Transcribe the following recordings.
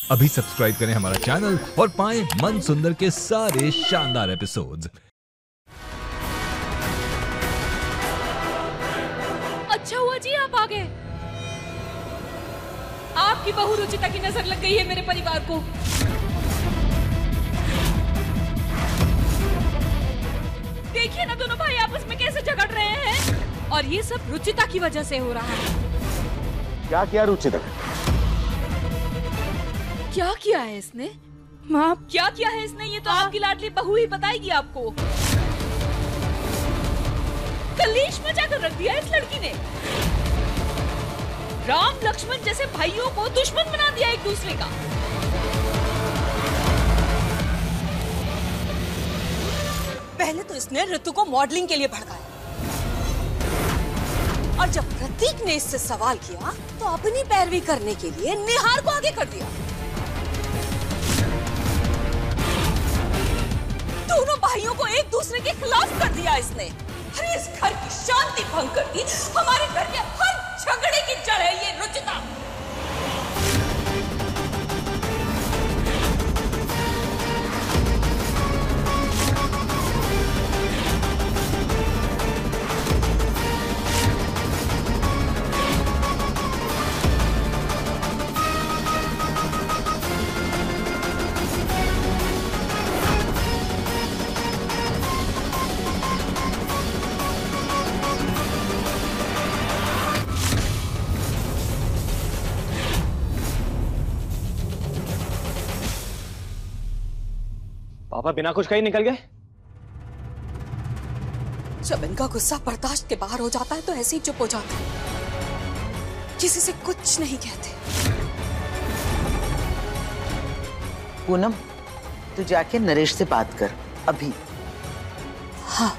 अभी सब्सक्राइब करें हमारा चैनल और पाएं मन सुंदर के सारे शानदार एपिसोड्स। अच्छा हुआ जी आप आ गए। आपकी बहू रुचिता की नजर लग गई है मेरे परिवार को। देखिए ना दोनों भाई आपस में कैसे झगड़ रहे हैं, और ये सब रुचिता की वजह से हो रहा है। क्या किया रुचिता? क्या किया है इसने? माँ क्या किया है इसने? ये तो आपकी लाडली बहू ही बताएगी आपको। कलेश मचा कर रख दिया इस लड़की ने। राम लक्ष्मण जैसे भाइयों को दुश्मन बना दिया एक दूसरे का। पहले तो इसने ऋतु को मॉडलिंग के लिए भड़काया, और जब प्रतीक ने इससे सवाल किया तो अपनी पैरवी करने के लिए निहार को आगे कर दिया। दोनों भाइयों को एक दूसरे के खिलाफ कर दिया इसने। अरे इस घर की शांति भंग कर दी। हमारे घर के हर झगड़े की जड़ है ये रुचिता। पापा बिना कुछ कहीं निकल गए? जब इनका गुस्सा बर्दाश्त के बाहर हो जाता है तो ऐसे ही चुप हो जाते हैं, किसी से कुछ नहीं कहते। पूनम, तू जाके नरेश से बात कर अभी। हाँ।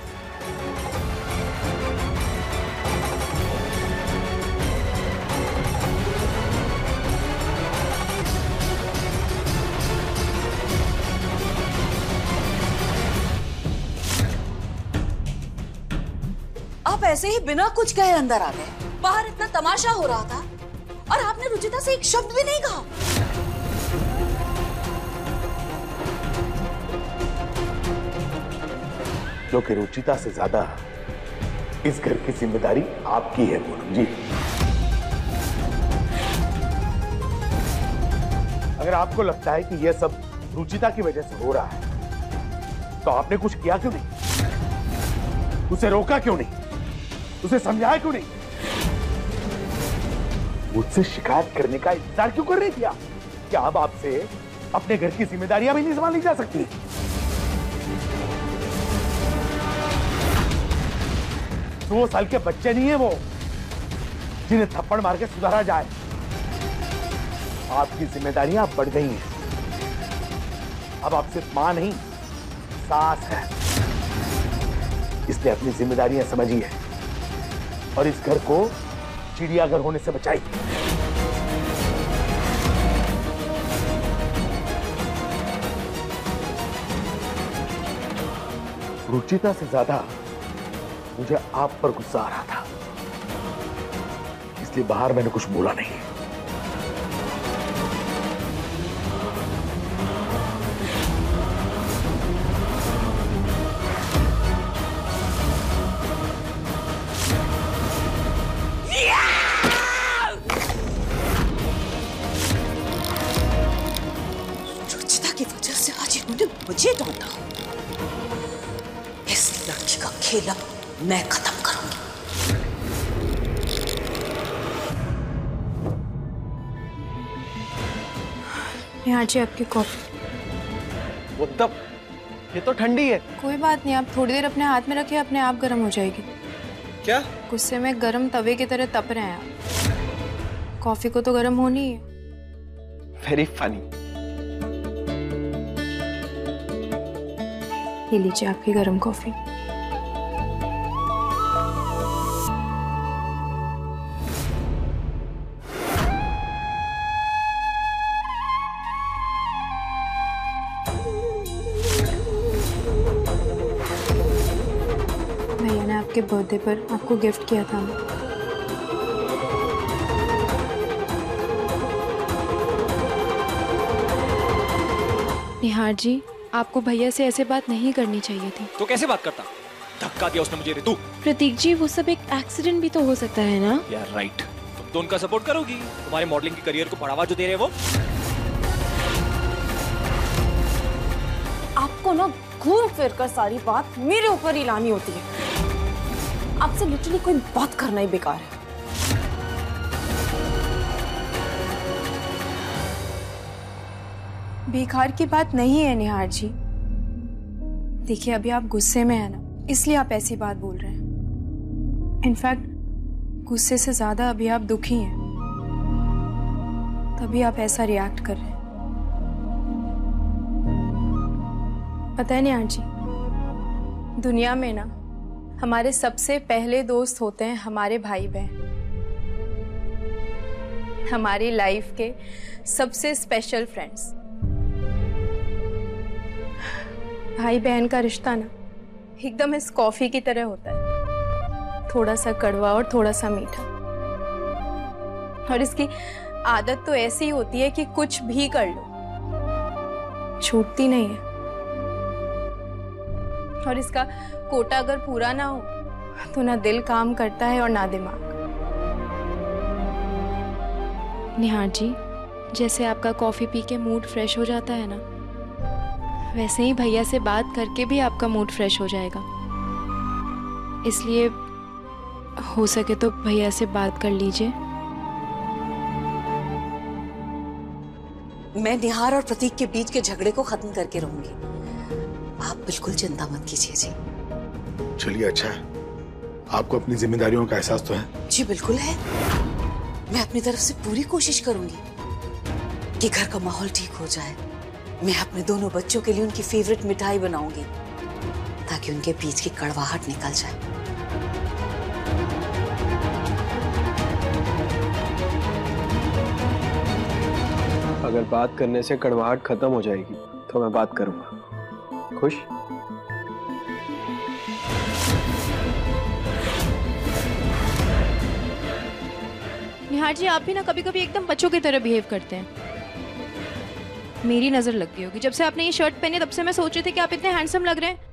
आप ऐसे ही बिना कुछ कहे अंदर आ गए। बाहर इतना तमाशा हो रहा था और आपने रुचिता से एक शब्द भी नहीं कहा। क्योंकि रुचिता से ज्यादा इस घर की जिम्मेदारी आपकी है पूनम जी। अगर आपको लगता है कि यह सब रुचिता की वजह से हो रहा है तो आपने कुछ किया क्यों नहीं? उसे रोका क्यों नहीं? उसे समझाया क्यों नहीं? मुझसे शिकायत करने का इंतजार क्यों कर रही थी आप? क्या अब आपसे अपने घर की जिम्मेदारियां भी नहीं संभाली जा सकती? 2 साल के बच्चे नहीं है वो जिन्हें थप्पड़ मार के सुधारा जाए। आपकी जिम्मेदारियां अब बढ़ गई हैं। अब आप सिर्फ मां नहीं, सास है। इसलिए अपनी जिम्मेदारियां समझिए और इस घर को चिड़ियाघर होने से बचाइए। रुचिता से ज्यादा मुझे आप पर गुस्सा आ रहा था, इसलिए बाहर मैंने कुछ बोला नहीं। मुझे डांटा, इस लड़की का खेल अब मैं खत्म करूंगी। यहाँ जी आपकी कॉफी। वो तब ये तो ठंडी है। कोई बात नहीं, आप थोड़ी देर अपने हाथ में रखिए, अपने आप गर्म हो जाएगी। क्या? गुस्से में गर्म तवे की तरह तप रहे हैं आप। कॉफी को तो गर्म होनी है। Very funny. ये लीजिए आपकी गर्म कॉफी। भैया ने आपके बर्थडे पर आपको गिफ्ट किया था। निहार जी, आपको भैया से ऐसे बात नहीं करनी चाहिए थी। तो कैसे बात करता? धक्का दिया उसने मुझे रितु। प्रतीक जी, वो सब एक एक्सीडेंट भी तो हो सकता है ना। यार राइट, तुम तो उनका सपोर्ट करोगी, तुम्हारे मॉडलिंग के करियर को बढ़ावा जो दे रहे हैं वो। आपको ना घूम फिर कर सारी बात मेरे ऊपर ही लानी होती है। आपसे लिटरली कोई बात करना ही बेकार है। बेकार की बात नहीं है निहार जी। देखिए, अभी आप गुस्से में हैं ना, इसलिए आप ऐसी बात बोल रहे हैं। इनफैक्ट गुस्से से ज्यादा अभी आप दुखी हैं, तभी आप ऐसा रिएक्ट कर रहे हैं। पता है निहार जी, दुनिया में ना हमारे सबसे पहले दोस्त होते हैं हमारे भाई बहन। हमारी लाइफ के सबसे स्पेशल फ्रेंड्स। भाई बहन का रिश्ता ना एकदम इस कॉफी की तरह होता है, थोड़ा सा कड़वा और थोड़ा सा मीठा। और इसकी आदत तो ऐसी होती है कि कुछ भी कर लो छूटती नहीं है। और इसका कोटा अगर पूरा ना हो तो ना दिल काम करता है और ना दिमाग। निहार जी, जैसे आपका कॉफी पी के मूड फ्रेश हो जाता है ना, वैसे ही भैया से बात करके भी आपका मूड फ्रेश हो जाएगा। इसलिए हो सके तो भैया से बात कर लीजिए। मैं निहार और प्रतीक के बीच के झगड़े को खत्म करके रहूंगी। आप बिल्कुल चिंता मत कीजिए जी। चलिए, अच्छा है, आपको अपनी जिम्मेदारियों का एहसास तो है। जी बिल्कुल है। मैं अपनी तरफ से पूरी कोशिश करूंगी कि घर का माहौल ठीक हो जाए। मैं अपने दोनों बच्चों के लिए उनकी फेवरेट मिठाई बनाऊंगी ताकि उनके बीच की कड़वाहट निकल जाए। अगर बात करने से कड़वाहट खत्म हो जाएगी तो मैं बात करूंगा। खुश? निहार जी, आप भी ना कभी कभी एकदम बच्चों की तरह बिहेव करते हैं। मेरी नजर लग गई होगी, जब से आपने ये शर्ट पहनी तब से मैं सोच रही थी कि आप इतने हैंडसम लग रहे हैं।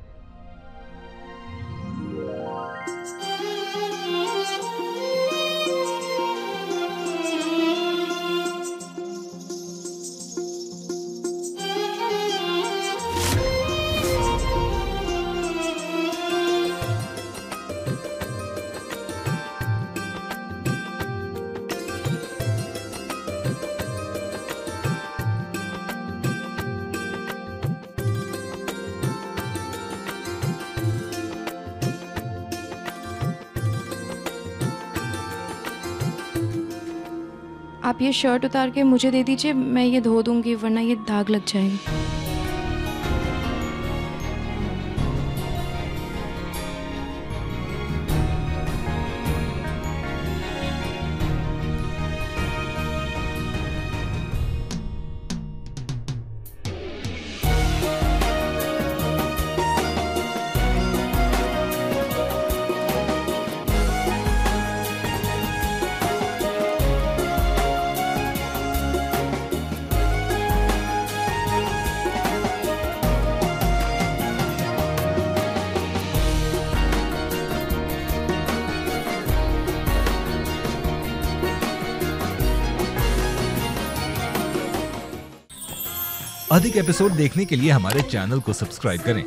आप ये शर्ट उतार के मुझे दे दीजिए, मैं ये धो दूंगी, वरना ये दाग लग जाएगी। अधिक एपिसोड देखने के लिए हमारे चैनल को सब्सक्राइब करें